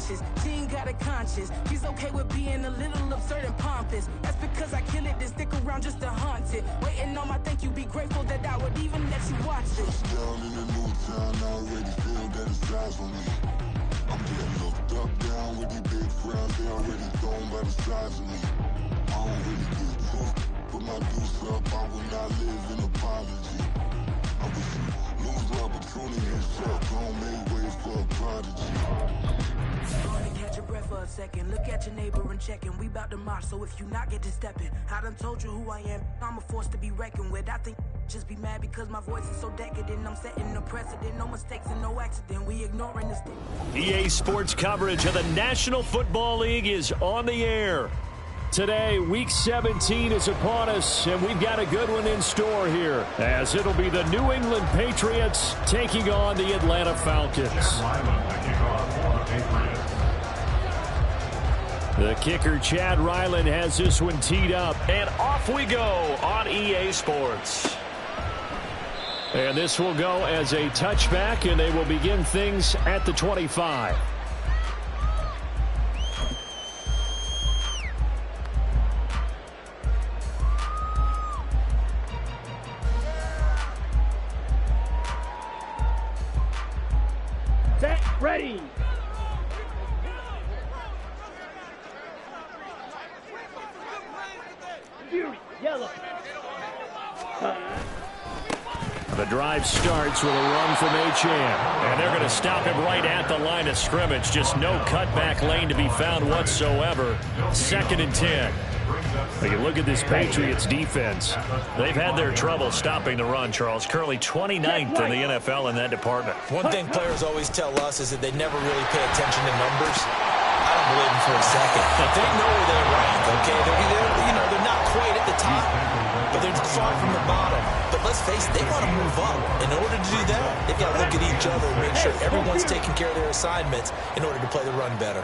conscious. She ain't got a conscience. She's okay with being a little absurd and pompous. That's because I kill it, then stick around just to haunt it. Waiting on my thank you, be grateful that I would even let you watch it. Touchdown in a new town, I already feel that it's eyes on me. I'm getting looked up, down with these big crowds, they already thrown by the size of me. I don't really get took, put my deuce up, I will not live in apology. I wish you lose the opportunity and shut, don't make way for a prodigy. Gonna catch your breath for a second. Look at your neighbor and checking. We bout to march, so if you not get to stepping. I done told you who I am. I'm a force to be reckoned with. I think just be mad because my voice is so decadent. I'm setting a precedent. No mistakes and no accident. We ignoring this thing. EA Sports coverage of the National Football League is on the air. Today, Week 17 is upon us, and we've got a good one in store here, as it'll be the New England Patriots taking on the Atlanta Falcons. The kicker, Chad Ryland, has this one teed up, and off we go on EA Sports. And this will go as a touchback, and they will begin things at the 25. Set, ready. Yellow. The drive starts with a run from Achane. And they're going to stop him right at the line of scrimmage. Just no cutback lane to be found whatsoever. 2nd and 10. But you look at this Patriots defense. They've had their trouble stopping the run, Charles. Currently 29th in the NFL in that department. One thing players always tell us is that they never really pay attention to numbers. I don't believe them for a second. They know where they rank, okay? They're not quite at the top, but they're far from the bottom. But let's face it, they want to move up. In order to do that, they've got to look at each other and make sure everyone's taking care of their assignments in order to play the run better.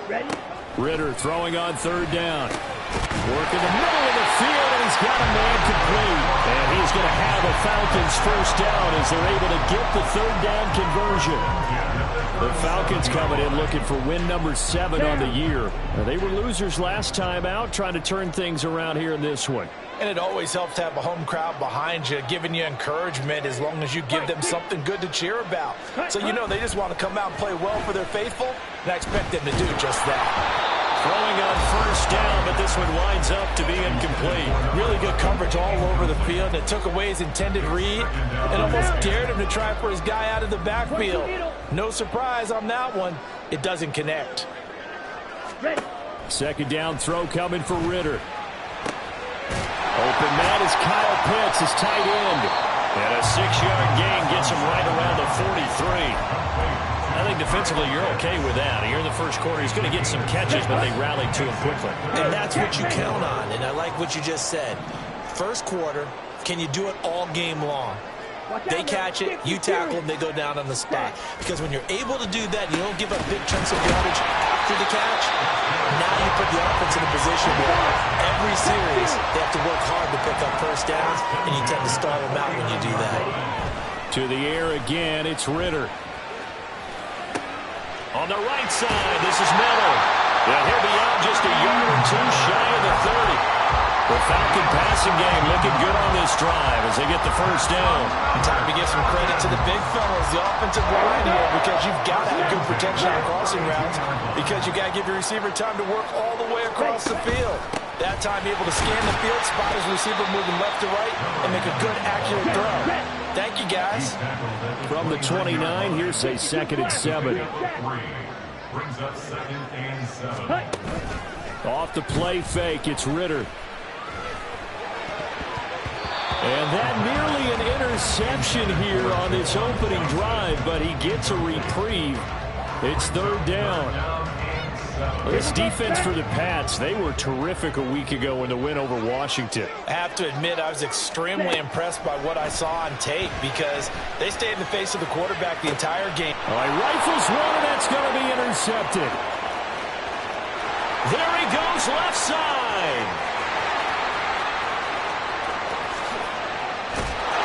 Ready? Ritter throwing on 3rd down. Work in the middle of the field, and he's got a man complete. And he's going to have a Falcons 1st down as they're able to get the 3rd down conversion. The Falcons coming in looking for win number 7 on the year. They were losers last time out, trying to turn things around here in this one. And it always helps to have a home crowd behind you, giving you encouragement as long as you give them something good to cheer about. So they just want to come out and play well for their faithful, and I expect them to do just that. Throwing on 1st down, but this one winds up to be incomplete. Really good coverage all over the field. It took away his intended read and almost dared him to try for his guy out of the backfield. No surprise on that one. It doesn't connect. 2nd down throw coming for Ritter. Open man is Kyle Pitts, his tight end. And a 6-yard gain gets him right around the 43. I think defensively you're okay with that. Here in the first quarter, he's going to get some catches, but they rallied to him quickly. And that's what you count on, and I like what you just said. First quarter, can you do it all game long? They catch it, you tackle them, they go down on the spot. Because when you're able to do that, you don't give up big chunks of yardage after the catch. Now you put the offense in a position where every series they have to work hard to pick up 1st downs, and you tend to stall them out when you do that. To the air again, it's Ritter. On the right side, this is Miller. And he'll be out just a yard or 2 shy of the 30. The Falcon passing game looking good on this drive as they get the 1st down. Time to give some credit to the big fellas, the offensive line here, because you've got to have good protection on crossing routes, because you got to give your receiver time to work all the way across the field. That time able to scan the field, spot his receiver moving left to right, and make a good, accurate throw. Thank you, guys. From the 29, here's a 2nd and 7. Brings up 2nd and 7. Off the play fake, it's Ritter. And that nearly an interception here on this opening drive, but he gets a reprieve. It's 3rd down. This defense for the Pats, they were terrific a week ago in the win over Washington. I have to admit, I was extremely impressed by what I saw on tape because they stayed in the face of the quarterback the entire game. All right, rifles one, and that's going to be intercepted. There he goes, left side.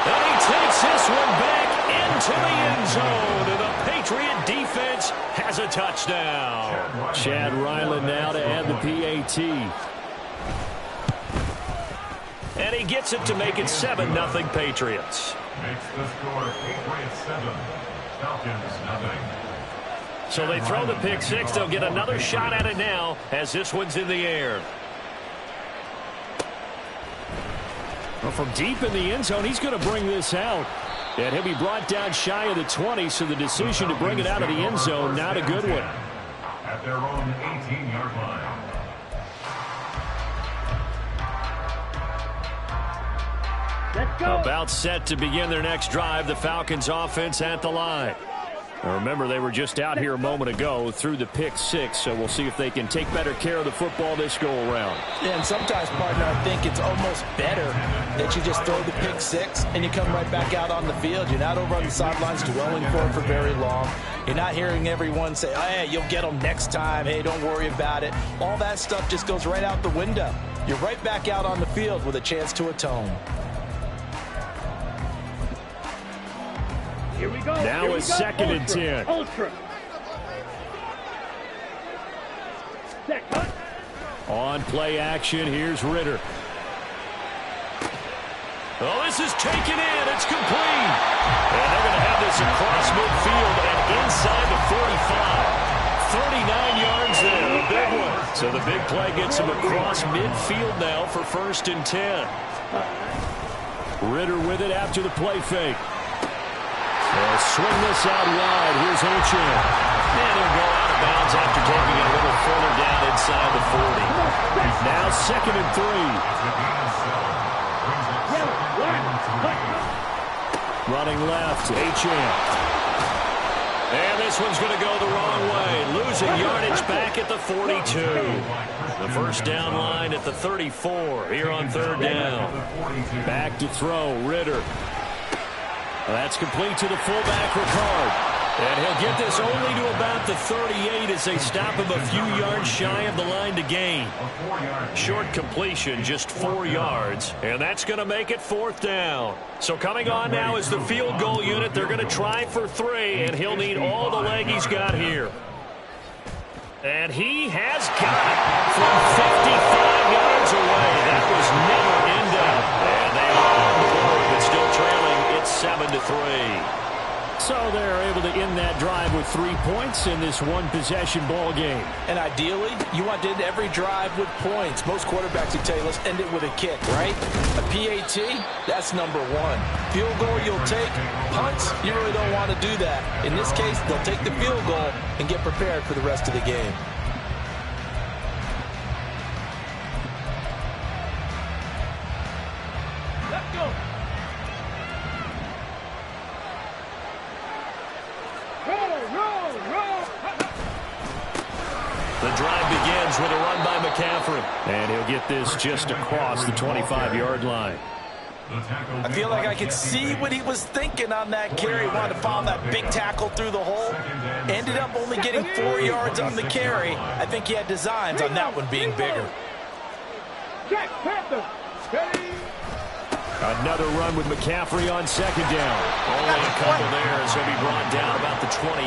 And he takes this one back into the end zone. And the Patriot defense Six has a touchdown. Chad Ryland now to add the PAT. And he gets it to make it 7-0 Patriots. Makes the score Patriots 7, Falcons 0. So they throw the pick six. They'll get another shot at it now as this one's in the air. Well, from deep in the end zone, he's going to bring this out. And he'll be brought down shy of the 20, so the decision to bring it out of the end zone, not a good one. At their own 18-yard line. Let's go. About set to begin their next drive. The Falcons offense at the line. Now remember, they were just out here a moment ago through the pick six, so we'll see if they can take better care of the football this go-around. Yeah, and sometimes, partner, I think it's almost better that you just throw the pick six and you come right back out on the field. You're not over on the sidelines dwelling for very long. You're not hearing everyone say, oh, hey, you'll get them next time. Hey, don't worry about it. All that stuff just goes right out the window. You're right back out on the field with a chance to atone. Here we go. Now Here we it's go. 2nd and 10. Ultra. Set. On play action, here's Ritter. Oh, this is taken in. It's complete. And they're going to have this across midfield and inside the 45. 39 yards there, a big one. So the big play gets him across midfield now for 1st and 10. Ritter with it after the play fake. They'll swing this out wide. Here's Ochan. And he'll go out of bounds after taking it a little further down inside the 40. Now 2nd and 3. Running left, Ochan. And this one's going to go the wrong way. Losing yardage back at the 42. The first down line at the 34 here on 3rd down. Back to throw, Ritter. That's complete to the fullback, Ricard. And he'll get this only to about the 38 as they stop him a few yards shy of the line to gain. Short completion, just 4 yards. And that's going to make it 4th down. So coming on now is the field goal unit. They're going to try for 3, and he'll need all the leg he's got here. And he has got it from 55 yards away. That was never in doubt. And they are on the board, but still trailing. It's 7-3. So they're able to end that drive with 3 points in this one-possession ball game. And ideally, you want to end every drive with points. Most quarterbacks would tell you, let's end it with a kick, right? A PAT, that's number 1. Field goal, you'll take. Punts, you really don't want to do that. In this case, they'll take the field goal and get prepared for the rest of the game. Let's go. The drive begins with a run by McCaffrey. And he'll get this just across the 25-yard line. I feel like I could see what he was thinking on that carry. He wanted to follow that big tackle through the hole. Ended up only getting 4 yards on the carry. I think he had designs on that one being bigger. Jack Panther. Ready. Another run with McCaffrey on 2nd down. Only a couple there as he'll be brought down about the 28.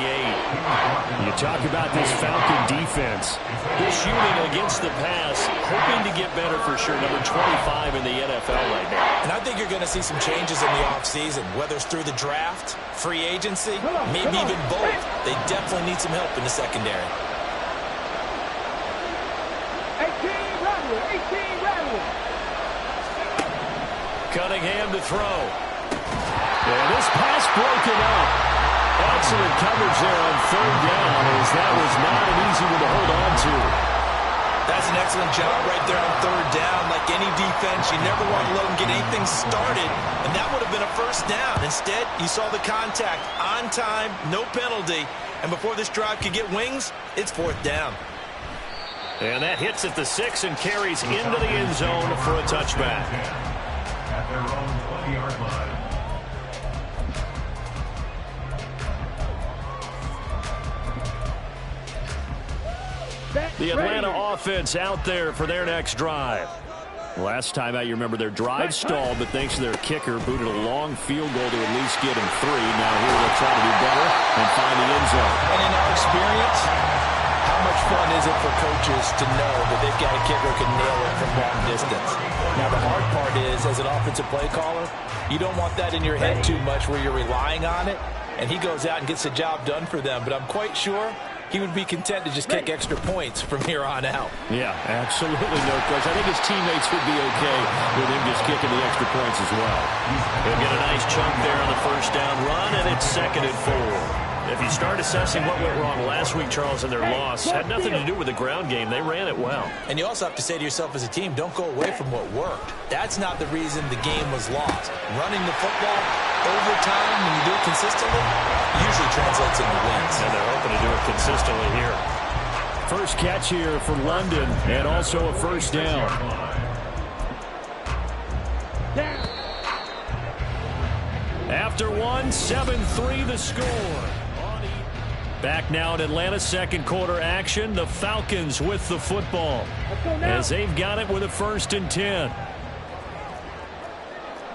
You talk about this Falcon defense. This unit against the pass, hoping to get better for sure. Number 25 in the NFL right now. And I think you're going to see some changes in the offseason, whether it's through the draft, free agency, maybe even both. They definitely need some help in the secondary. 18 Radler. Cunningham to throw. And this pass broken up. Excellent coverage there on 3rd down, as that was not an easy one to hold on to. That's an excellent job right there on 3rd down. Like any defense, you never want to let them get anything started, and that would have been a 1st down. Instead, you saw the contact on time, no penalty, and before this drive could get wings, it's 4th down. And that hits at the 6 and carries into the end zone for a touchback. At their own 20-yard line. The Atlanta offense out there for their next drive. Last time out, you remember their drive stalled, but thanks to their kicker, booted a long field goal to at least get him 3. Now here they'll try to do better and find the end zone. And in our experience, how much fun is it for coaches to know that they've got a kicker who can nail it from long distance? Now, the hard part is, as an offensive play caller, you don't want that in your head too much where you're relying on it, and he goes out and gets the job done for them. But I'm quite sure he would be content to just kick extra points from here on out. Yeah, absolutely no question. I think his teammates would be okay with him just kicking the extra points as well. He'll get a nice chunk there on the first down run, and it's 2nd and 4. If you start assessing what went wrong last week, Charles, in their loss, had nothing to do with the ground game. They ran it well. And you also have to say to yourself as a team, don't go away from what worked. That's not the reason the game was lost. Running the football over time, when you do it consistently, usually translates into wins. And they're hoping to do it consistently here. First catch here for London, and also a first down. After 7-3 the score. Back now in Atlanta's second quarter action. The Falcons with the football as they've got it with a 1st and 10.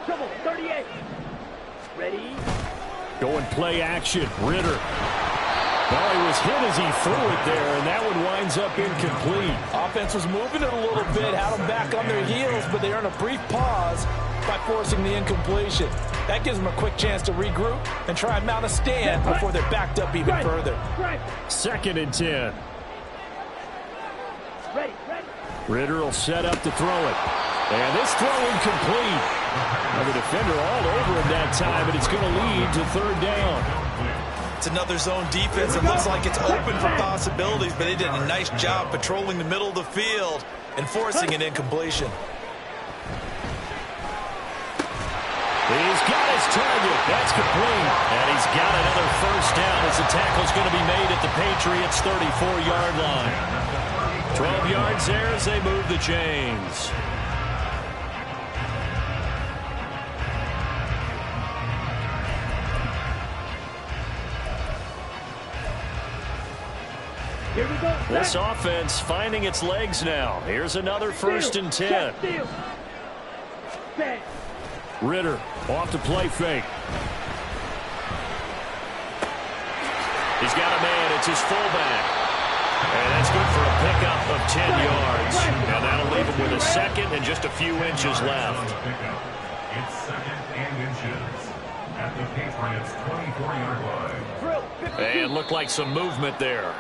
Trouble, 38. Ready? Going play action. Ritter. Well, he was hit as he threw it there, and that one winds up incomplete. Offense was moving it a little bit, had them back on their heels, but they earned a brief pause by forcing the incompletion. That gives them a quick chance to regroup and try and mount a stand before they're backed up even further. 2nd and 10. Ready. Ritter will set up to throw it. And this throw incomplete. Now the defender all over him that time, and it's going to lead to 3rd down. It's another zone defense. It looks like it's open for possibilities, but they did a nice job patrolling the middle of the field and forcing an incompletion. He's got his target. That's complete. And he's got another first down as the tackle's going to be made at the Patriots' 34-yard line. 12 yards there as they move the chains. Here we go. This offense finding its legs now. Here's another 1st and 10. Ritter off to play fake. He's got a man. It's his fullback. And that's good for a pickup of 10 yards. And that'll leave him with a 2nd and just a few inches left. It's 2nd and inches at the Patriots' 24-yard line. And looked like some movement there.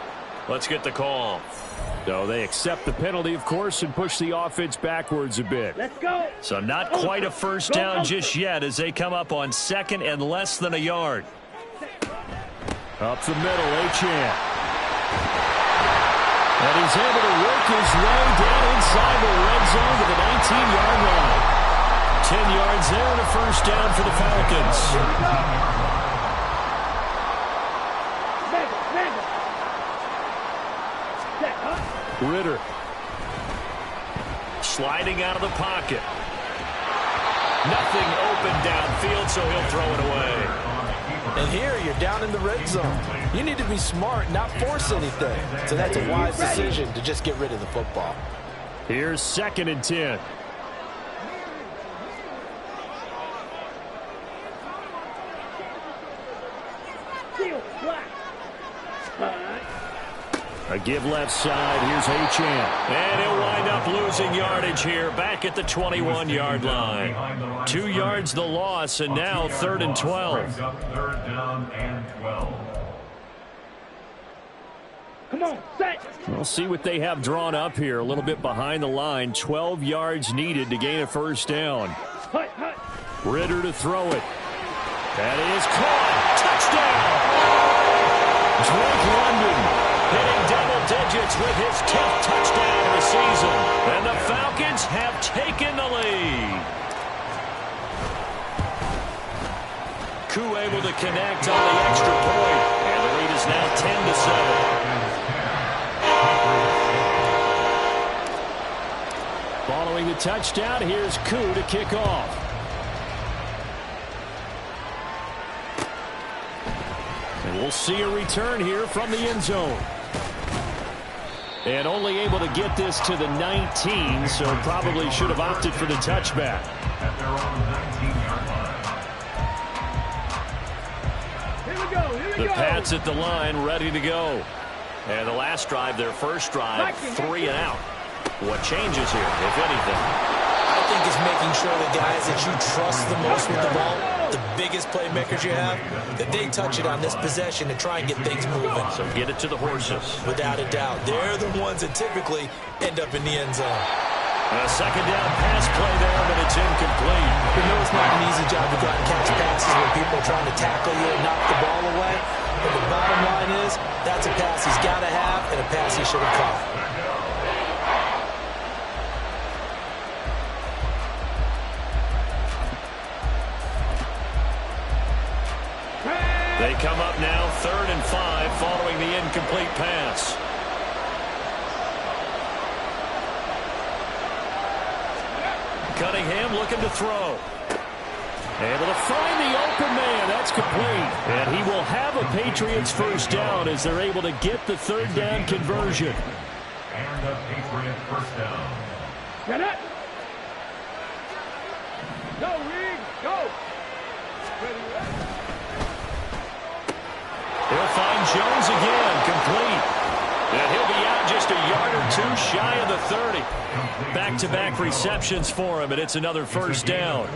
Let's get the call. So they accept the penalty, of course, and push the offense backwards a bit. Let's go. So not quite a first down just yet as they come up on 2nd and less than a yard. Up the middle, Achane. And he's able to work his way down inside the red zone to the 19-yard line. 10 yards there and a first down for the Falcons. Ritter sliding out of the pocket. Nothing open downfield, so he'll throw it away. And here you're down in the red zone. You need to be smart, not force anything. So that's a wise decision to just get rid of the football. Here's 2nd and 10. A give left side. Here's Achane. And he'll wind up losing yardage here back at the 21-yard line. 2 yards the loss, and now 3rd and 12. 3rd down and 12. Come on, set. We'll see what they have drawn up here. A little bit behind the line. 12 yards needed to gain a first down. Ritter to throw it. That is caught. Touchdown. Drake London hitting double digits with his 10th touchdown of the season. And the Falcons have taken the lead. Koo able to connect on the extra point. And the lead is now 10-7. Following the touchdown, here's Koo to kick off. And we'll see a return here from the end zone. And only able to get this to the 19, so probably should have opted for the touchback. At their own 19-yard line. Here we go. The Pats at the line, ready to go. And the last drive, their first drive, 3 and out. What changes here, if anything? I think it's making sure the guys that you trust the most with the ball, the biggest playmakers you have, that they touch it on this possession to try and get things moving. So get it to the horses. Without a doubt. They're the ones that typically end up in the end zone. A second down pass play there, but it's incomplete. You know it's not an easy job to go out and catch passes when people are trying to tackle you and knock the ball away. But the bottom line is, that's a pass he's got to have and a pass he should have caught. They come up now, 3rd and 5, following the incomplete pass. Cunningham looking to throw. Able to find the open man. That's complete. And he will have a Patriots first down as they're able to get the 3rd down conversion. And a Patriot first down. Get it. Go, Reed. Go. He'll find Jones again, complete. And he'll be out just a yard or 2 shy of the 30. Back-to-back receptions for him, and it's another first down.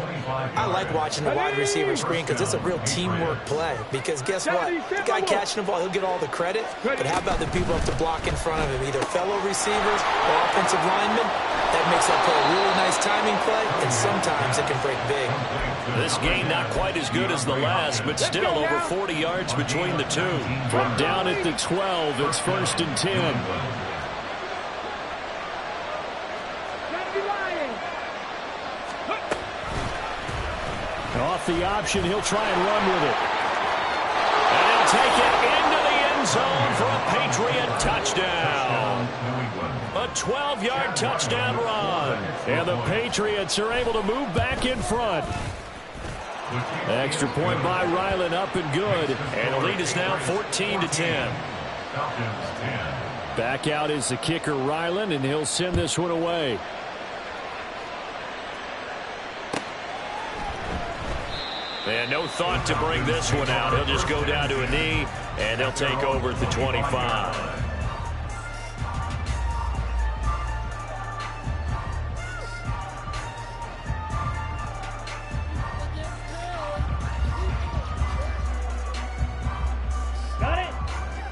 I like watching the wide receiver screen because it's a real teamwork play. Because guess what? The guy catching the ball, he'll get all the credit. But how about the people who have to block in front of him, either fellow receivers or offensive linemen? That makes that play a really nice timing play, and sometimes it can break big. This game not quite as good as the last, but still over 40 yards between the two. From down at the 12, it's 1st and 10. Off the option, he'll try and run with it. And he'll take it into the end zone for a Patriot touchdown. A 12-yard touchdown run. And the Patriots are able to move back in front. Extra point by Ryland, up and good. And the lead is now 14-10. Back out is the kicker, Ryland, and he'll send this one away. And no thought to bring this one out. He'll just go down to a knee, and they'll take over at the 25.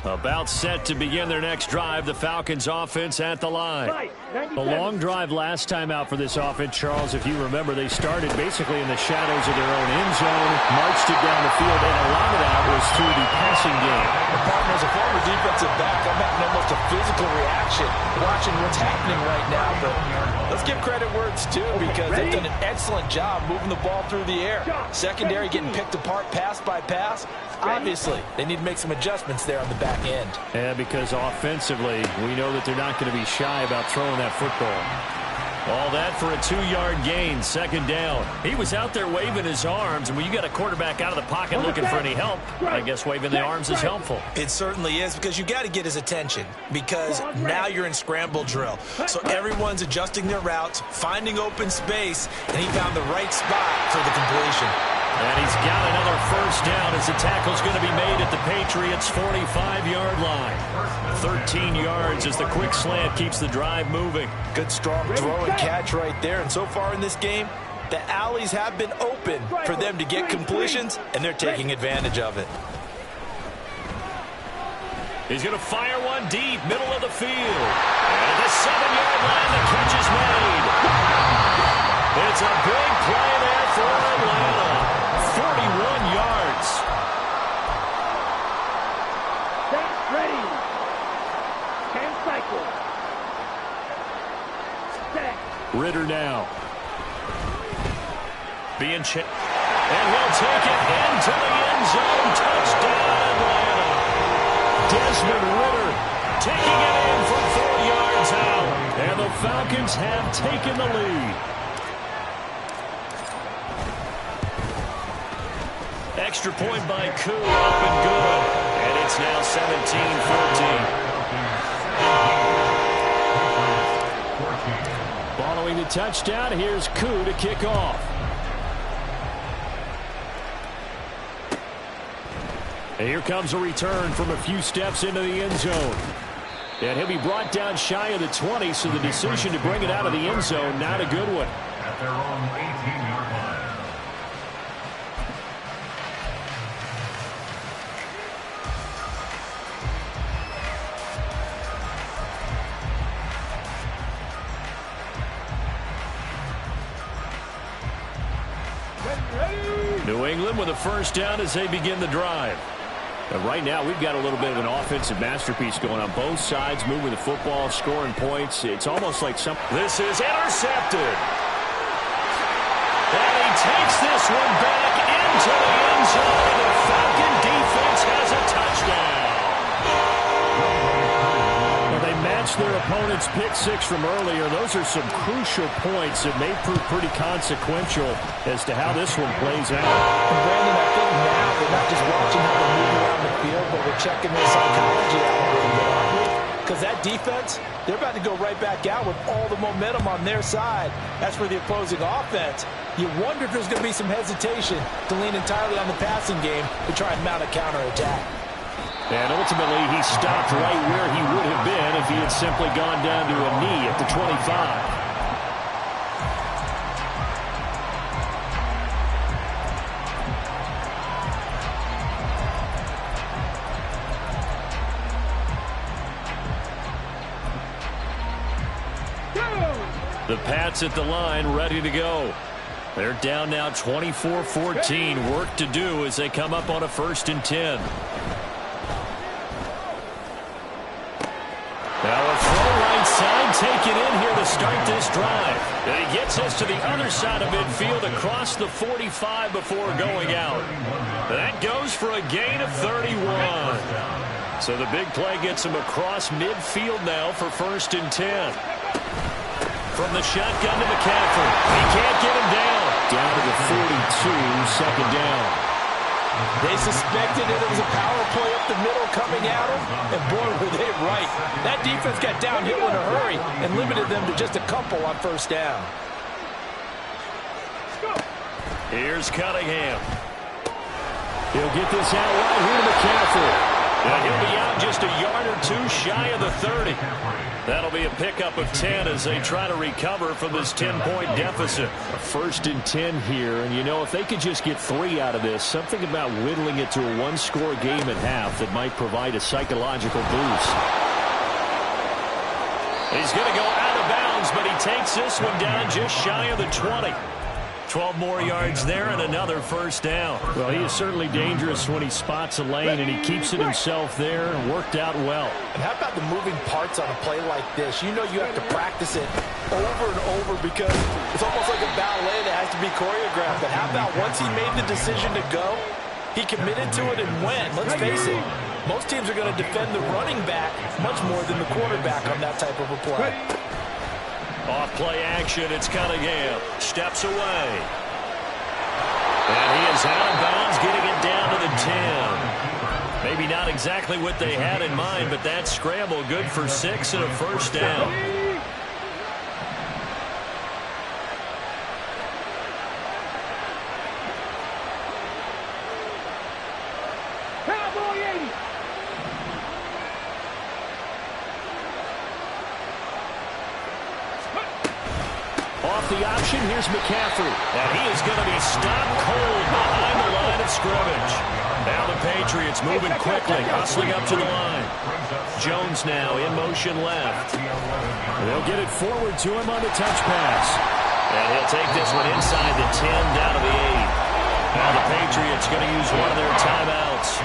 About set to begin their next drive. The Falcons offense at the line. A long drive last time out for this offense, Charles. If you remember, they started basically in the shadows of their own end zone, marched it down the field, and a lot of that was through the passing game. The partner, as a former defensive back, I'm having almost a physical reaction watching what's happening right now. But let's give credit where it's due, because they've done an excellent job moving the ball through the air. Secondary getting picked apart pass by pass. Obviously, they need to make some adjustments there on the back end. Yeah, because offensively, we know that they're not going to be shy about throwing that football. All that for a 2-yard gain, 2nd down. He was out there waving his arms, and when you got a quarterback out of the pocket looking for any help, I guess waving the arms is helpful. It certainly is, because you got to get his attention, because now you're in scramble drill. So everyone's adjusting their routes, finding open space, and he found the right spot for the completion. And he's got another first down as the tackle's going to be made at the Patriots' 45-yard line. 13 yards as the quick slant keeps the drive moving. Good strong throw and catch right there. And so far in this game, the alleys have been open for them to get completions, and they're taking advantage of it. He's going to fire one deep, middle of the field. And at the 7-yard line, the catch is made. It's a big play there for Atlanta. 41 yards. Set, ready. 10 cycle. Set. Ritter now. Being checked. And he'll take it into the end zone. Touchdown, Atlanta. Desmond Ritter taking it in from 4 yards out. And the Falcons have taken the lead. Extra point by Koo, up and good. And it's now 17-14. Following the touchdown, here's Koo to kick off. And here comes a return from a few steps into the end zone. And he'll be brought down shy of the 20, so the decision to bring it out of the end zone, not a good one. At their own 18-yard line. New England with a first down as they begin the drive. And right now, we've got a little bit of an offensive masterpiece going on both sides, moving the football, scoring points. It's almost like some... This is intercepted. And he takes this one back into the end zone. The Falcon defense has a touchdown. Well, they matched their opponent's pick six from earlier. Those are some crucial points that may prove pretty consequential as to how this one plays out. And Brandon, I think now we're not just watching how they move around the field, but we're checking their psychology out a little bit, aren't we? Because that defense, they're about to go right back out with all the momentum on their side. That's for the opposing offense. You wonder if there's going to be some hesitation to lean entirely on the passing game to try and mount a counterattack. And ultimately, he stopped right where he would have been if he had simply gone down to a knee at the 25. The Pats at the line, ready to go. They're down now 24-14. Work to do as they come up on a 1st and 10. Now a throw right side taken in here to start this drive. And he gets us to the other side of midfield across the 45 before going out. That goes for a gain of 31. So the big play gets him across midfield now for 1st and 10. From the shotgun to McCaffrey. He can't get him down. Down to the 42, 2nd down. They suspected that it was a power play up the middle coming at them, and boy, were they right. That defense got downhill in a hurry and limited them to just a couple on 1st down. Here's Cunningham. He'll get this out right here to McCaffrey. And he'll be out just a yard or two shy of the 30. That'll be a pickup of 10 as they try to recover from this 10-point deficit. A 1st and 10 here, and you know, if they could just get 3 out of this, something about whittling it to a one-score game at half that might provide a psychological boost. He's going to go out of bounds, but he takes this one down just shy of the 20. 12 more yards there and another 1st down. Well, he is certainly dangerous when he spots a lane, and he keeps it himself there and worked out well. And how about the moving parts on a play like this? You know you have to practice it over and over because it's almost like a ballet that has to be choreographed. But how about once he made the decision to go, he committed to it and went. Let's face it, most teams are going to defend the running back much more than the quarterback on that type of a play. Off play action, it's Cunningham. Steps away. And he is out of bounds, getting it down to the 10. Maybe not exactly what they had in mind, but that scramble good for 6 and a 1st down. The option, here's McCaffrey, and he is going to be stopped cold behind the line of scrimmage. Now the Patriots moving quickly, hustling up to the line. Jones now in motion left. They'll get it forward to him on the touch pass. And he'll take this one inside the 10, down to the 8. Now the Patriots going to use one of their timeouts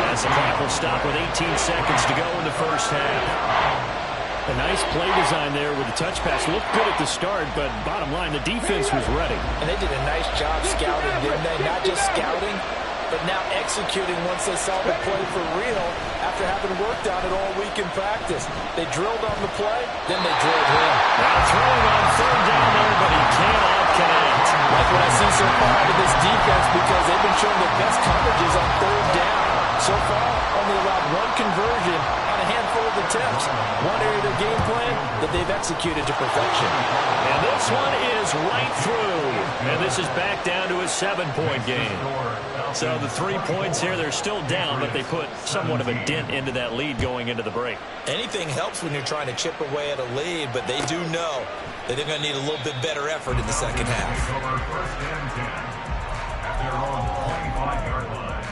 as the clock will stop with 18 seconds to go in the 1st half. A nice play design there with the touch pass. Looked good at the start, but bottom line, the defense was ready. And they did a nice job scouting, didn't they? Not just scouting, but now executing once they saw the play for real after having worked on it all week in practice. They drilled on the play, then they drilled him. Now throwing on 3rd down there, but he cannot connect. Like what I see so far out of this defense, because they've been showing the best coverages on 3rd down. So far, only allowed 1 conversion on a handful of attempts. One area of their game plan, that they've executed to perfection. And this one is right through. And this is back down to a 7-point game. So the 3 points here, they're still down, but they put somewhat of a dent into that lead going into the break. Anything helps when you're trying to chip away at a lead, but they do know that they're going to need a little bit better effort in the second half. First and 10 at their own 25-yard line.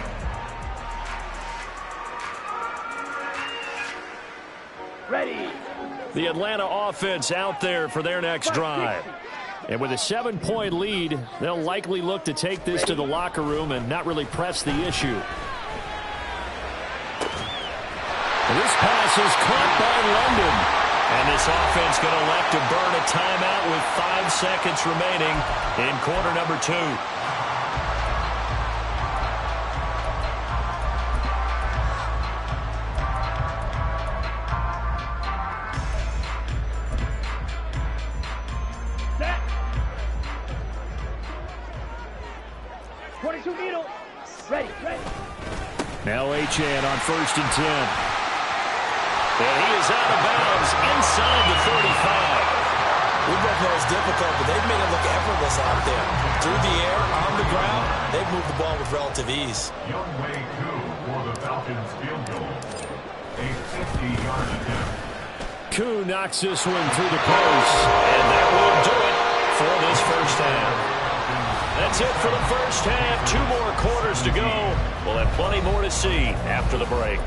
Ready. The Atlanta offense out there for their next drive. And with a 7-point lead, they'll likely look to take this to the locker room and not really press the issue. And this pass is caught by London. And this offense going to elect to burn a timeout with 5 seconds remaining in quarter number 2. Now Achane on 1st and 10. And he is out of bounds inside the 35. We both know it's difficult, but they've made it look effortless out there. Through the air, on the ground, they've moved the ball with relative ease. Young way 2 for the Falcons field goal. A 50-yard attempt. Koo knocks this one through the post. And that will do it for this first half. That's it for the first half. 2 more quarters to go. We'll have plenty more to see after the break.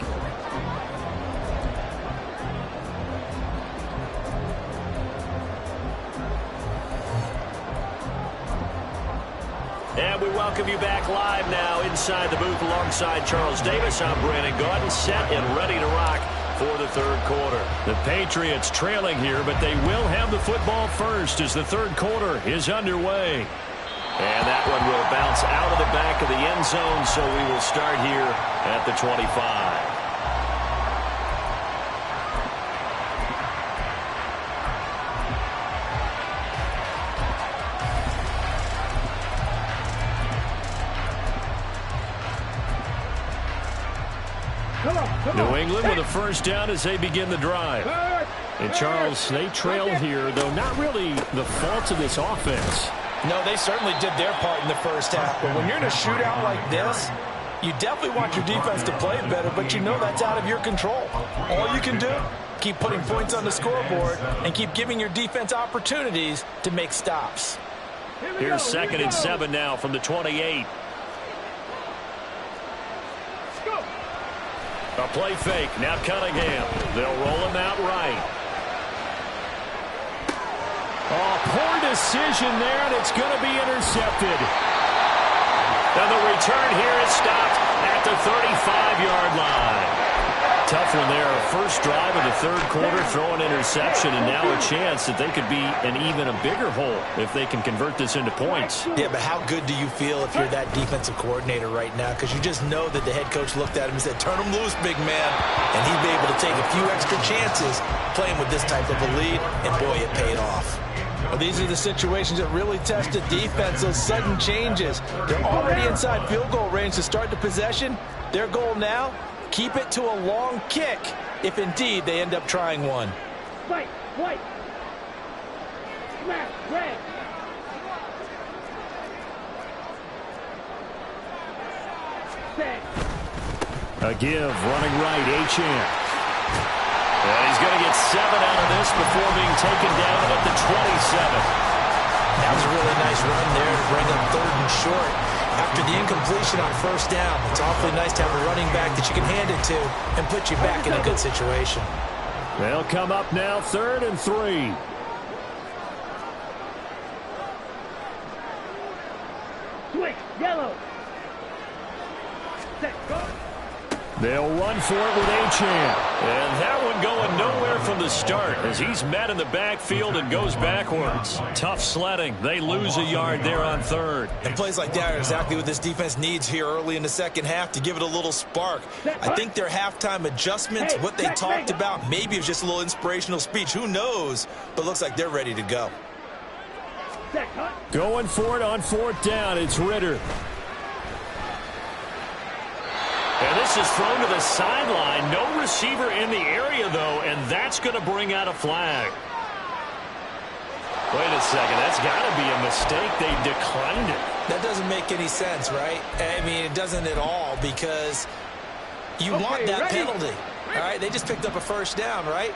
And we welcome you back live now inside the booth alongside Charles Davis. I'm Brandon Gaudin, set and ready to rock for the third quarter. The Patriots trailing here, but they will have the football first as the third quarter is underway. And that one will bounce out of the back of the end zone, so we will start here at the 25. New England with a first down as they begin the drive. And Charles, they trail here, though not really the fault of this offense. No, they certainly did their part in the first half. But when you're in a shootout like this, you definitely want your defense to play better, but you know that's out of your control. All you can do, keep putting points on the scoreboard and keep giving your defense opportunities to make stops. Here's 2nd and 7 now from the 28. A play fake. Now Cunningham. They'll roll him out right. Oh, poor decision there, and it's going to be intercepted. And the return here is stopped at the 35-yard line. Tough one there. First drive of the third quarter, throw an interception, and now a chance that they could be an even a bigger hole if they can convert this into points. Yeah, but how good do you feel if you're that defensive coordinator right now? Because you just know that the head coach looked at him and said, turn him loose, big man. And he'd be able to take a few extra chances playing with this type of a lead, and boy, it paid off. Well, these are the situations that really test the defense, those sudden changes. They're already inside field goal range to start the possession. Their goal now, keep it to a long kick if indeed they end up trying one. White. Smash, red. A give, running right, Achane. And he's going to get 7 out of this before being taken down at the 27. That was a really nice run there to bring up 3rd and short. After the incompletion on first down, it's awfully nice to have a running back that you can hand it to and put you back in a good situation. They'll come up now, 3rd and 3. Switch, yellow. Set, go. They'll run for it with Achane. And that one going nowhere from the start as he's met in the backfield and goes backwards. Tough sledding. They lose a yard there on 3rd. And plays like that are exactly what this defense needs here early in the second half to give it a little spark. I think their halftime adjustments, what they talked about, maybe it was just a little inspirational speech. Who knows? But looks like they're ready to go. Going for it on 4th down. It's Ritter. And this is thrown to the sideline. No receiver in the area, though, and that's going to bring out a flag. Wait a second. That's got to be a mistake. They declined it. That doesn't make any sense, right? I mean, it doesn't at all because you want that penalty. All right, they just picked up a first down, right?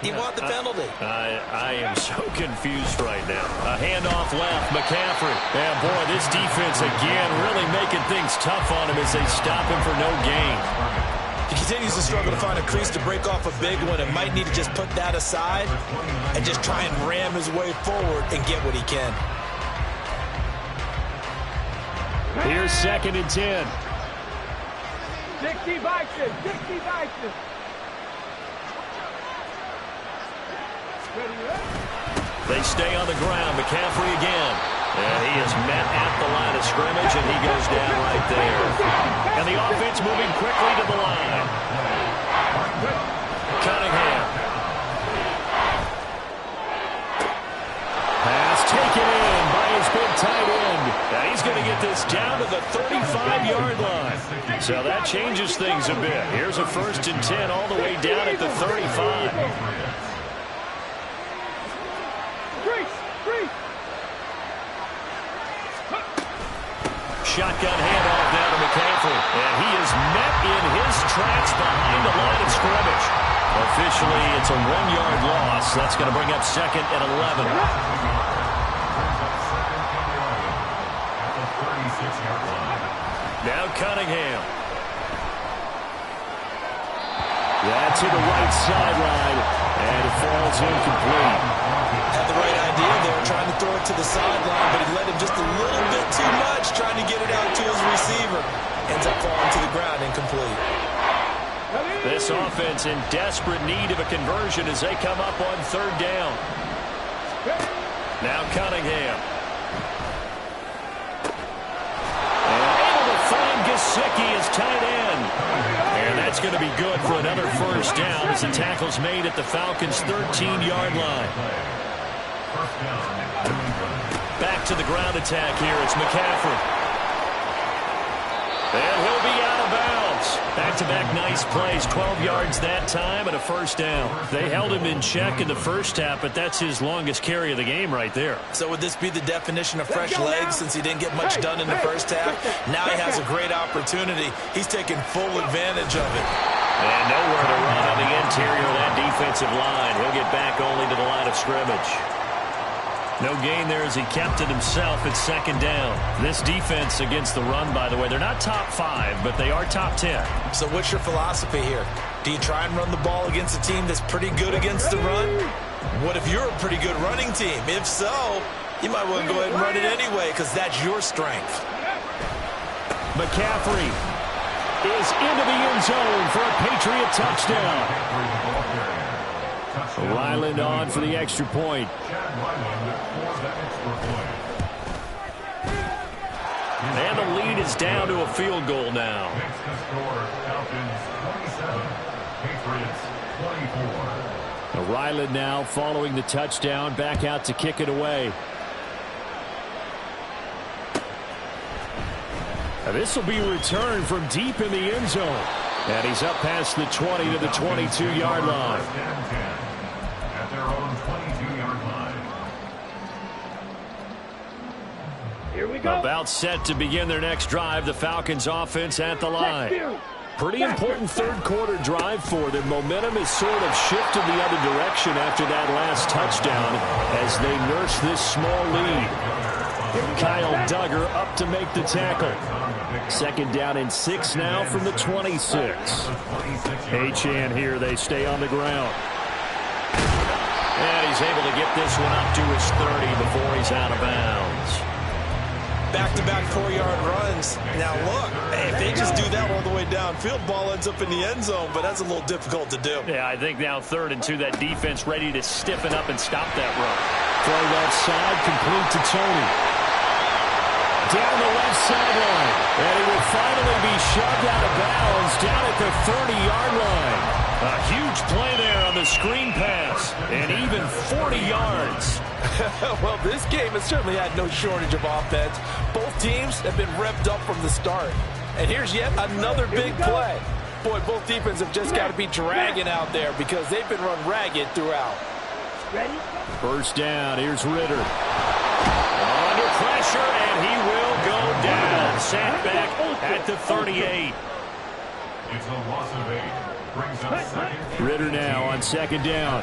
You want the penalty. I am so confused right now. A handoff left, McCaffrey. And boy, this defense again really making things tough on him as they stop him for no gain. He continues to struggle to find a crease to break off a big one and might need to just put that aside and just try and ram his way forward and get what he can. Here's 2nd and 10. 60 Vikings, 60 Vikings. They stay on the ground. McCaffrey again. And he is met at the line of scrimmage, and he goes down right there. And the offense moving quickly to the line. Cunningham. Pass taken in by his big tight end. Now he's going to get this down to the 35-yard line. So that changes things a bit. Here's a 1st and 10 all the way down at the 35. Shotgun handoff down to McCaffrey. And he is met in his tracks behind the line of scrimmage. Officially, it's a 1-yard loss. That's going to bring up 2nd and 11. Now Cunningham. That's to the right sideline. And it falls incomplete. Had the right idea there, trying to throw it to the sideline, but he led him just a little bit too much, trying to get it out to his receiver. Ends up falling to the ground, incomplete. This offense in desperate need of a conversion as they come up on 3rd down. Now Cunningham. And able to find Gesicki as tight end. And that's going to be good for another 1st down as the tackle's made at the Falcons' 13-yard line. Back to the ground attack here. It's McCaffrey. And he'll be out of bounds. Back-to-back nice plays. 12 yards that time and a 1st down. They held him in check in the first half, but that's his longest carry of the game right there. So would this be the definition of fresh legs since he didn't get much done in the first half? Now he has a great opportunity. He's taking full advantage of it. And nowhere to run on the interior of that defensive line. He'll get back only to the line of scrimmage. No gain there as he kept it himself at 2nd down. This defense against the run, by the way, they're not top 5, but they are top 10. So what's your philosophy here? Do you try and run the ball against a team that's pretty good against the run? What if you're a pretty good running team? If so, you might want to go ahead and run it anyway because that's your strength. McCaffrey is into the end zone for a Patriot touchdown. Ryland on for the extra point. And the lead is down to a field goal now. Ryland now following the touchdown, back out to kick it away. Now this will be returned from deep in the end zone. And he's up past the 20 to the 22-yard line. At their own 22-yard line. Here we go. About set to begin their next drive, the Falcons offense at the line. Pretty important 3rd quarter drive for them. Momentum has sort of shifted the other direction after that last touchdown as they nurse this small lead. Kyle Duggar up to make the tackle. 2nd down and 6 now from the 26. Achane here, they stay on the ground. And he's able to get this one up to his 30 before he's out of bounds. Back-to-back 4-yard runs. Now look, if they just do that all the way downfield, ball ends up in the end zone, but that's a little difficult to do. Yeah, I think now 3rd and 2, that defense ready to stiffen up and stop that run. Throw that side, complete to Tony. Down the left sideline. And he will finally be shoved out of bounds down at the 30-yard line. A huge play there on the screen pass. And even 40 yards. Well, this game has certainly had no shortage of offense. Both teams have been revved up from the start. And here's yet another big play. Boy, both defenses have just got to be dragging out there because they've been run ragged throughout. Ready? First down, here's Ritter. Under pressure, and he will go down. Sacked back at the 38. It's a loss of 8. Brings up second. Ritter now on second down.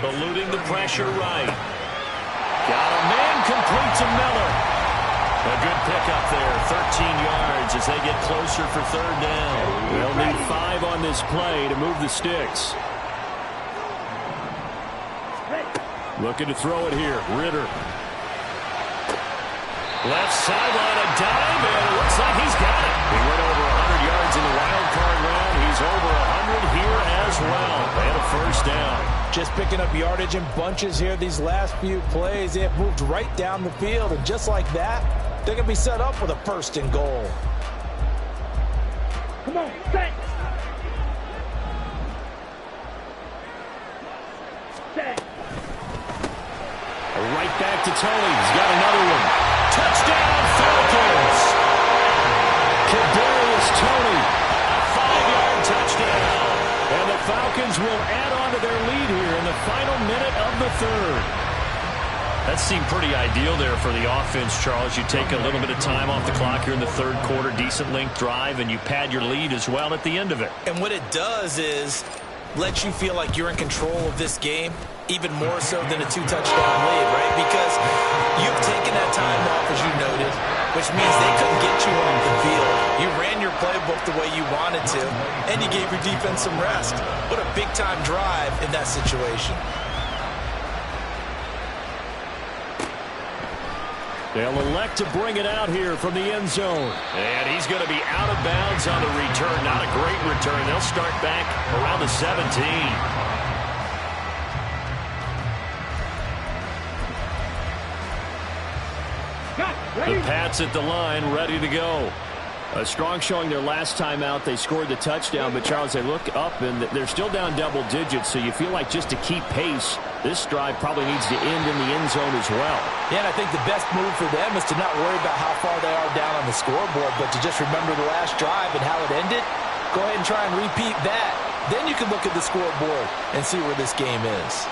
Eluding the pressure right. Got a man complete to Miller. A good pickup there, 13 yards as they get closer for third down. They'll need 5 on this play to move the sticks. Looking to throw it here, Ritter. Left sideline, a dive, and it looks like he's got it. He went over 100 yards in the wild card round. He's over 100 here as well. And a first down. Just picking up yardage in bunches here these last few plays. They have moved right down the field, and just like that, they're going to be set up with a first and goal. Come on, set. Set. Right back to Tony. He's got another one. Touchdown, Falcons. Kadarius Toney, a 5-yard touchdown. And the Falcons will add on to their lead here in the final minute of the third. That seemed pretty ideal there for the offense, Charles. You take a little bit of time off the clock here in the third quarter, decent length drive, and you pad your lead as well at the end of it. And what it does is let you feel like you're in control of this game, even more so than a 2-touchdown lead, right? Because you've taken that time off, as you noted, which means they couldn't get you off the field. You ran your playbook the way you wanted to, and you gave your defense some rest. What a big-time drive in that situation. They'll elect to bring it out here from the end zone. And he's going to be out of bounds on the return. Not a great return. They'll start back around the 17. The Pats at the line, ready to go. A strong showing their last time out. They scored the touchdown, but Charles, they look up and they're still down double digits, so you feel like just to keep pace, this drive probably needs to end in the end zone as well. Yeah, and I think the best move for them is to not worry about how far they are down on the scoreboard, but to just remember the last drive and how it ended. Go ahead and try and repeat that. Then you can look at the scoreboard and see where this game is.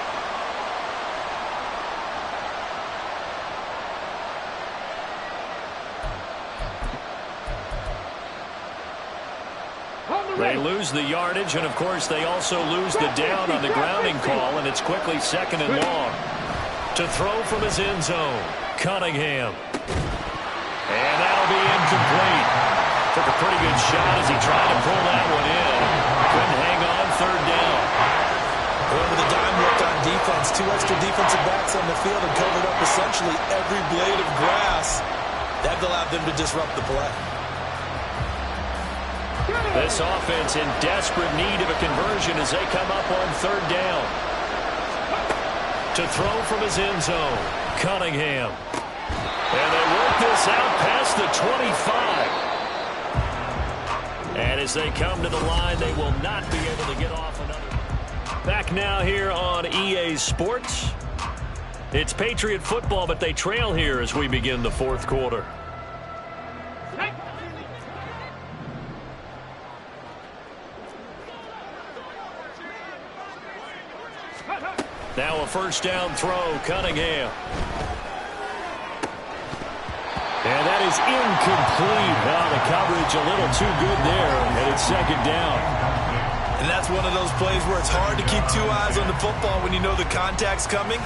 They lose the yardage, and of course they also lose the down on the grounding call, and it's quickly second and long. To throw from his end zone, Cunningham. And that'll be incomplete. Took a pretty good shot as he tried to pull that one in. Couldn't hang on, third down. Over the dime look on defense. 2 extra defensive backs on the field and covered up essentially every blade of grass. That allowed them to disrupt the play. This offense in desperate need of a conversion as they come up on third down. To throw from his end zone, Cunningham. And they work this out past the 25. And as they come to the line, they will not be able to get off another. Back now here on EA Sports. It's Patriot football, but they trail here as we begin the fourth quarter. Now a first down throw, Cunningham. And that is incomplete. Well, the coverage a little too good there, and it's second down. And that's one of those plays where it's hard to keep 2 eyes on the football when you know the contact's coming,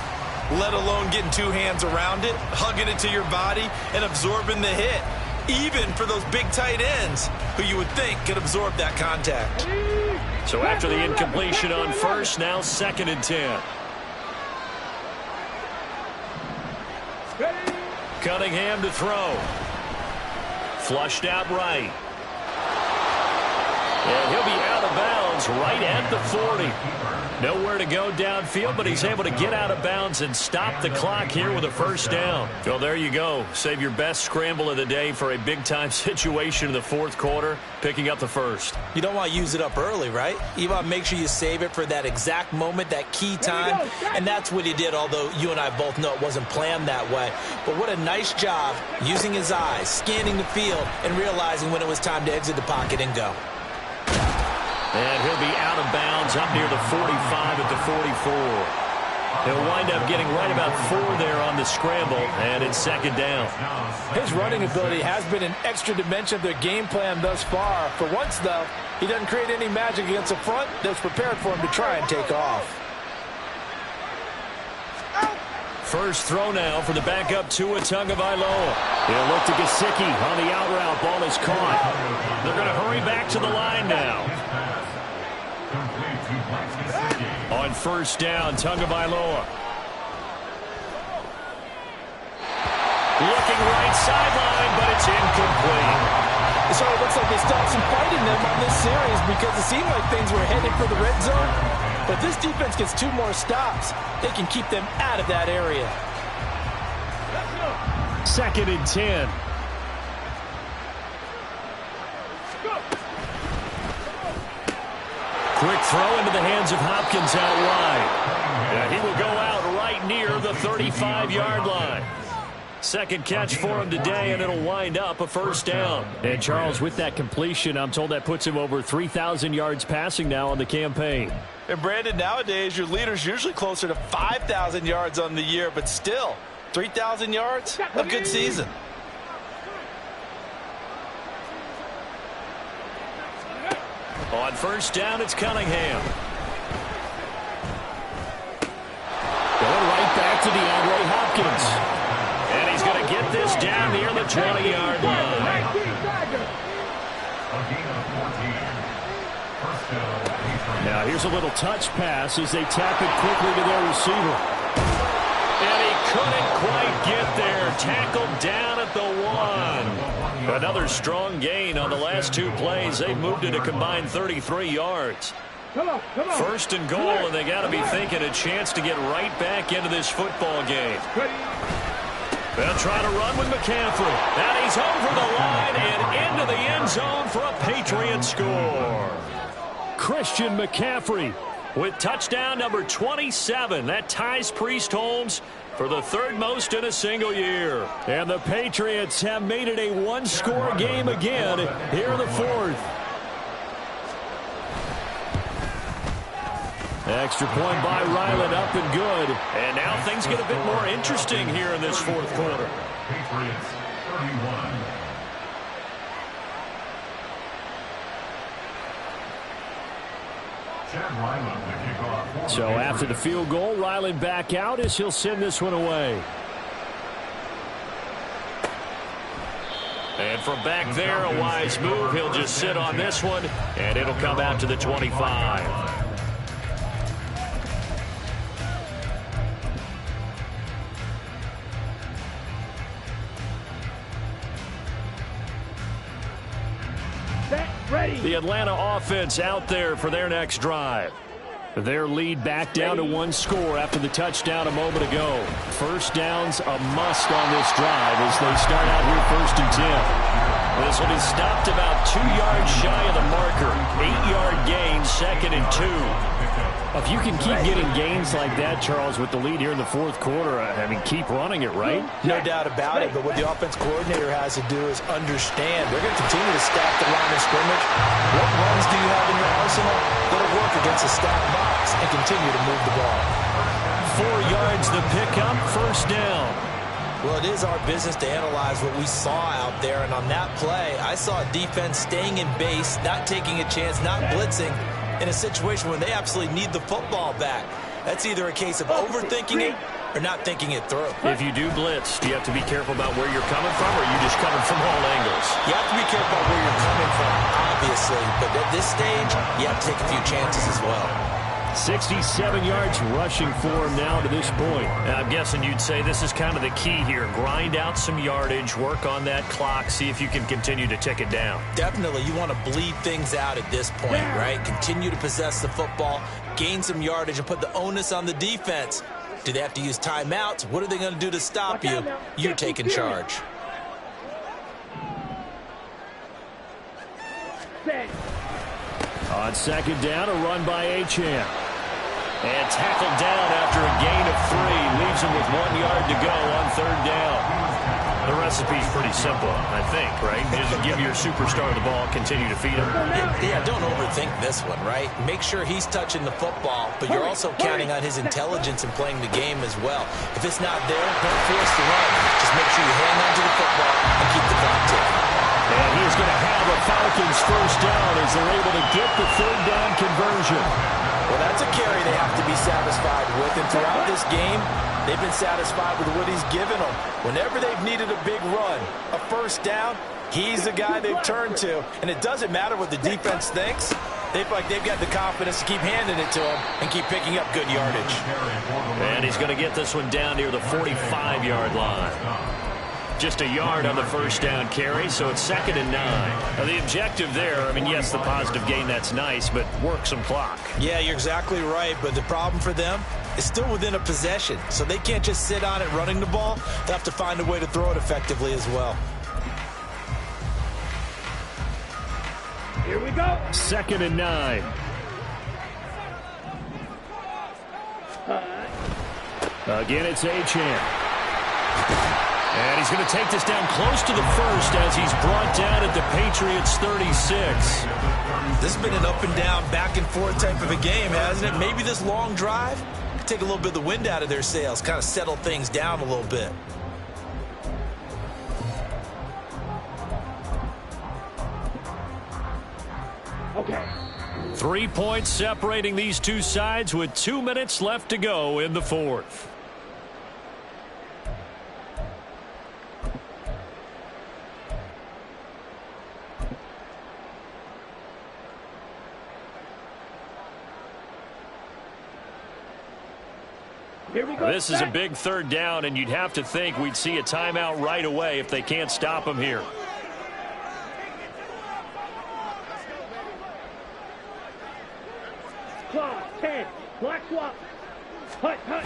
let alone getting 2 hands around it, hugging it to your body, and absorbing the hit, even for those big tight ends who you would think could absorb that contact. So after the incompletion on first, now second and 10. Cunningham to throw. Flushed out right. And he'll be out of bounds right at the 40. Nowhere to go downfield, but he's able to get out of bounds and stop the clock here with a first down. So there you go. Save your best scramble of the day for a big-time situation in the fourth quarter, picking up the first. You don't want to use it up early, right? You want to make sure you save it for that exact moment, that key time, and that's what he did, although you and I both know it wasn't planned that way. But what a nice job using his eyes, scanning the field, and realizing when it was time to exit the pocket and go. And he'll be out of bounds up near the 45 at the 44. He'll wind up getting right about 4 there on the scramble, and it's second down. His running ability has been an extra dimension of their game plan thus far. For once, though, he doesn't create any magic against the front that's prepared for him to try and take off. First throw now for the backup Tua Tagovailoa. He'll look to Gesicki on the out route. Ball is caught. They're going to hurry back to the line now. On first down, Tagovailoa. Looking right sideline, but it's incomplete. So it looks like they still have some fight in them on this series because it seemed like things were headed for the red zone. But this defense gets 2 more stops. They can keep them out of that area. Second and 10. Quick throw into the hands of Hopkins out wide. And he will go out right near the 35-yard line. Second catch for him today, and it'll wind up a first down. And Charles, with that completion, I'm told that puts him over 3,000 yards passing now on the campaign. And Brandon, nowadays your leader's usually closer to 5,000 yards on the year, but still, 3,000 yards, a good season. On first down, it's Cunningham. Going right back to DeAndre Hopkins. And he's going to get this down near the 20-yard line. Now here's a little touch pass as they tap it quickly to their receiver. And he couldn't quite get there. Tackled down at the 1. Another strong gain on the last 2 plays. They've moved it a combined 33 yards. First and goal, and they got to be thinking a chance to get right back into this football game. They'll try to run with McCaffrey. And he's over the line and into the end zone for a Patriot score. Christian McCaffrey with touchdown number 27. That ties Priest Holmes for the 3rd most in a single year. And the Patriots have made it a 1-score game again here in the 4th. Extra point by Ryland, up and good. And now things get a bit more interesting here in this 4th quarter. Patriots 31. Chad Ryland, the kickoff. So after the field goal, Ryland back out as he'll send this one away. And from back there, a wise move. He'll just sit on this one, and it'll come out to the 25. The Atlanta offense out there for their next drive. Their lead back down to 1 score after the touchdown a moment ago. First down's a must on this drive as they start out here 1st and 10. This one is stopped about 2 yards shy of the marker. 8-yard gain, 2nd and 2. If you can keep getting gains like that, Charles, with the lead here in the 4th quarter, I mean, keep running it, right? No doubt about it, but what the offense coordinator has to do is understand. They're going to continue to stack the line of scrimmage. What runs do you have in your arsenal that'll work against a stacked box and continue to move the ball? 4 yards the pickup, first down. Well, it is our business to analyze what we saw out there, and on that play, I saw a defense staying in base, not taking a chance, not blitzing, in a situation where they absolutely need the football back. That's either a case of overthinking it or not thinking it through. If you do blitz, do you have to be careful about where you're coming from, or are you just coming from all angles? You have to be careful about where you're coming from, obviously, but at this stage, you have to take a few chances as well. 67 yards rushing for him now to this point. I'm guessing you'd say this is kind of the key here. Grind out some yardage, work on that clock, see if you can continue to tick it down. Definitely, you want to bleed things out at this point, right? Continue to possess the football, gain some yardage, and put the onus on the defense. Do they have to use timeouts? What are they going to do to stop you? You're taking charge. On second down, a run by Achane. And tackled down after a gain of 3. Leaves him with 1 yard to go on 3rd down. The recipe's pretty simple, I think, right? Just give your superstar the ball, continue to feed him. Yeah, don't overthink this one, right? Make sure he's touching the football, but you're also counting on his intelligence in playing the game as well. If it's not there, don't force the run. Just make sure you hang on to the football and keep the clock ticking. And he's going to have a Falcons first down as they're able to get the third down conversion. Well, that's a carry they have to be satisfied with, and throughout this game, they've been satisfied with what he's given them. Whenever they've needed a big run, a first down, he's the guy they've turned to. And it doesn't matter what the defense thinks. They feel like they've got the confidence to keep handing it to him and keep picking up good yardage. And he's going to get this one down near the 45-yard line. Just a yard on the first down carry, so it's 2nd and 9. Now, the objective there, I mean, yes, the positive gain, that's nice, but work some clock. Yeah, you're exactly right, but the problem for them is still within a possession, so they can't just sit on it running the ball. They have to find a way to throw it effectively as well. Here we go. 2nd and 9. Again, it's Achane. And he's going to take this down close to the first as he's brought down at the Patriots' 36. This has been an up and down, back and forth type of a game, hasn't it? Maybe this long drive could take a little bit of the wind out of their sails, kind of settle things down a little bit. Okay. 3 points separating these two sides with 2 minutes left to go in the fourth. Here we go. This is a big third down, and you'd have to think we'd see a timeout right away if they can't stop him here. Claw, 10, black swap. Hut, hut.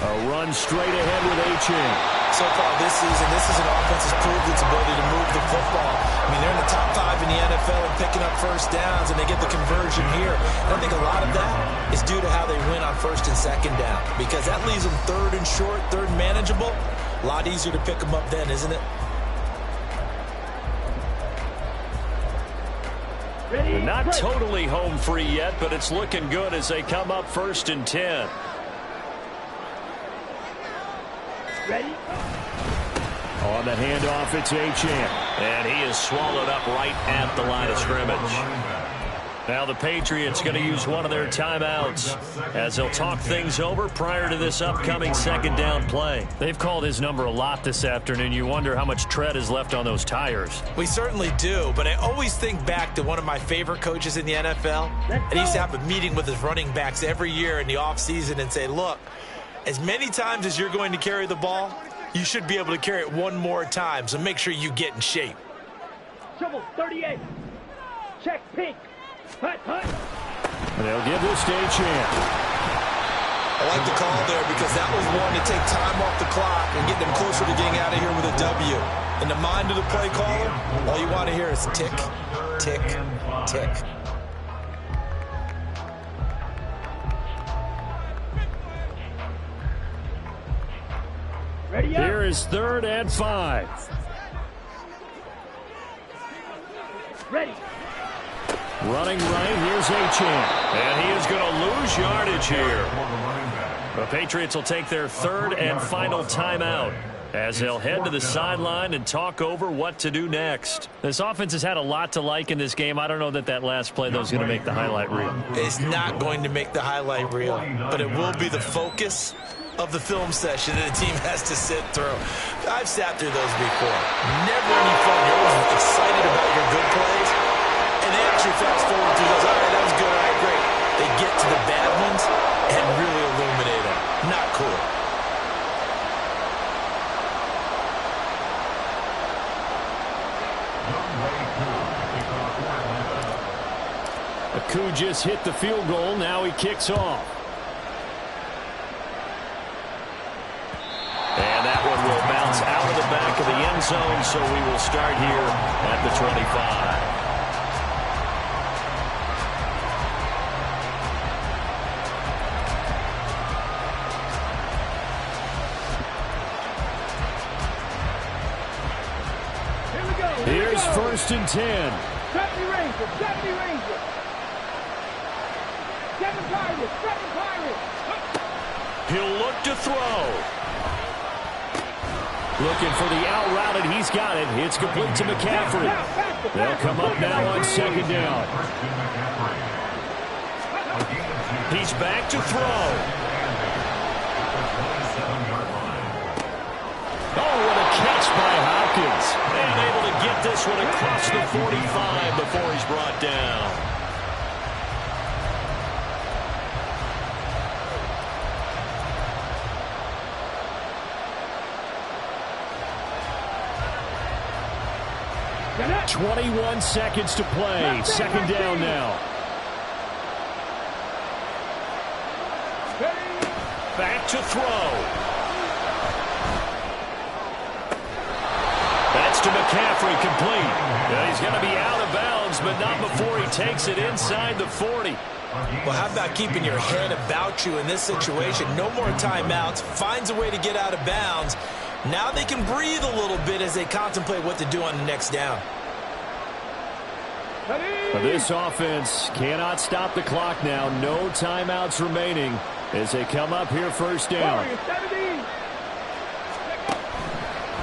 A run straight ahead with Achane. So far this season, this is an offense that's proved its ability to move the football. I mean, they're in the top 5 in the NFL and picking up first downs, and they get the conversion here. And I think a lot of that is due to how they win on 1st and 2nd down, because that leaves them 3rd and short, 3rd and manageable. A lot easier to pick them up then, isn't it? Ready? Not Break. totally home free yet, but it's looking good as they come up 1st and 10. Ready? On the handoff, it's Achane. And he is swallowed up right at the line of scrimmage. Now the Patriots going to use one of their timeouts as they'll talk things over prior to this upcoming 2nd down play. They've called his number a lot this afternoon. You wonder how much tread is left on those tires. We certainly do, but I always think back to one of my favorite coaches in the NFL. And he used to have a meeting with his running backs every year in the offseason and say, look, as many times as you're going to carry the ball, you should be able to carry it one more time, so make sure you get in shape. Trouble, 38. Check, pink. Hut, hut. And they'll give this to Achane. I like the call there because that was one to take time off the clock and get them closer to getting out of here with a W. In the mind of the play caller, all you want to hear is tick, tick, tick. Ready up. Here is 3rd and 5. Ready. Running right, here's Achane. And he is going to lose yardage here. The Patriots will take their 3rd and final timeout as they'll head to the sideline and talk over what to do next. This offense has had a lot to like in this game. I don't know that that last play, though, is going to make the highlight reel. It's not going to make the highlight reel, but it will be the focus of the film session that a team has to sit through. I've sat through those before. Never any fun. You're always excited about your good plays, and they actually fast forward through those. All right, that was good. All right, great. They get to the bad ones and really illuminate them. Not cool. Aku just hit the field goal. Now he kicks off. And that one will bounce out of the back of the end zone, so we will start here at the 25. is 1st and 10. 70 Rangers, 70 Rangers. 7 Pirates, 7 Pirates. He'll look to throw. Looking for the out route, and he's got it. It's complete to McCaffrey. They'll come up now on 2nd down. He's back to throw. Oh, what a catch by Hopkins. And able to get this one across the 45 before he's brought down. Got it. 21 seconds to play. 2nd down now. Back to throw. That's to McCaffrey, complete. Yeah, he's going to be out of bounds, but not before he takes it inside the 40. Well, how about keeping your head about you in this situation? No more timeouts. Finds a way to get out of bounds. Now they can breathe a little bit as they contemplate what to do on the next down. This offense cannot stop the clock now. No timeouts remaining as they come up here 1st down.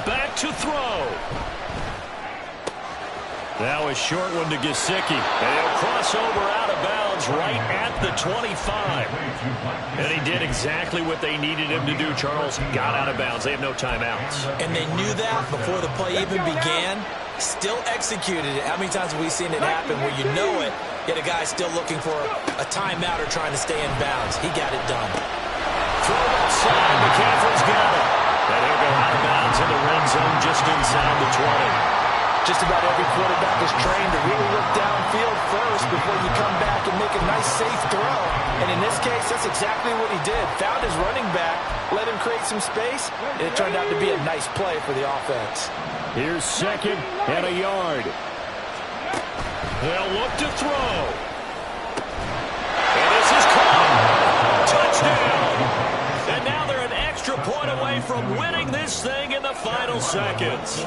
Back to throw. Now a short one to Gesicki. And he'll cross over out of bounds right at the 25. And he did exactly what they needed him to do, Charles. Got out of bounds. They have no timeouts. And they knew that before the play even began. Still executed it. How many times have we seen it happen where you know it, yet a guy still looking for a timeout or trying to stay in bounds? He got it done. Throw outside. McCaffrey's got it. And he'll go out of bounds in the red zone just inside the 20. Just about every quarterback is trained to really look downfield first before you come back and make a nice, safe throw. And in this case, that's exactly what he did. Found his running back, let him create some space, and it turned out to be a nice play for the offense. Here's 2nd and a yard. They'll look to throw. And this is caught. Touchdown. And now they're an extra point away from winning this thing in the final seconds.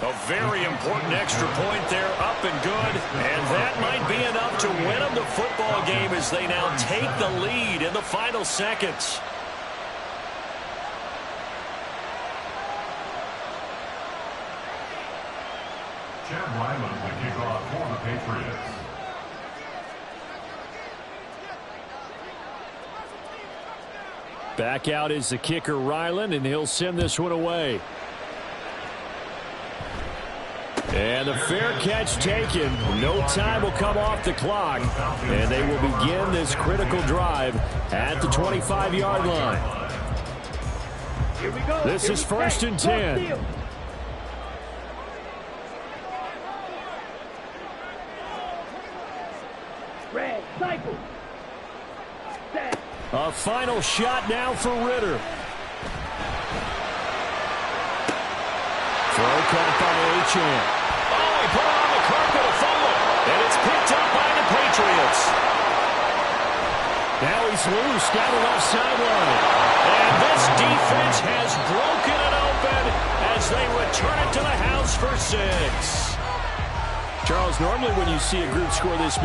A very important extra point there, up and good. And that might be enough to win them the football game as they now take the lead in the final seconds. Chad Ryland will kick off for the Patriots. Back out is the kicker, Ryland, and he'll send this one away. And the fair catch taken. No time will come off the clock. And they will begin this critical drive at the 25-yard line. Here we go. This is 1st and 10. Red, cycle. Set. A final shot now for Ritter. Throw caught by Achane. Oh, he put it on the carpet, a fumble. And it's picked up by the Patriots. Now he's loose down the left sideline. And this defense has broken it open as they return it to the house for 6. Charles, normally when you see a group score this many,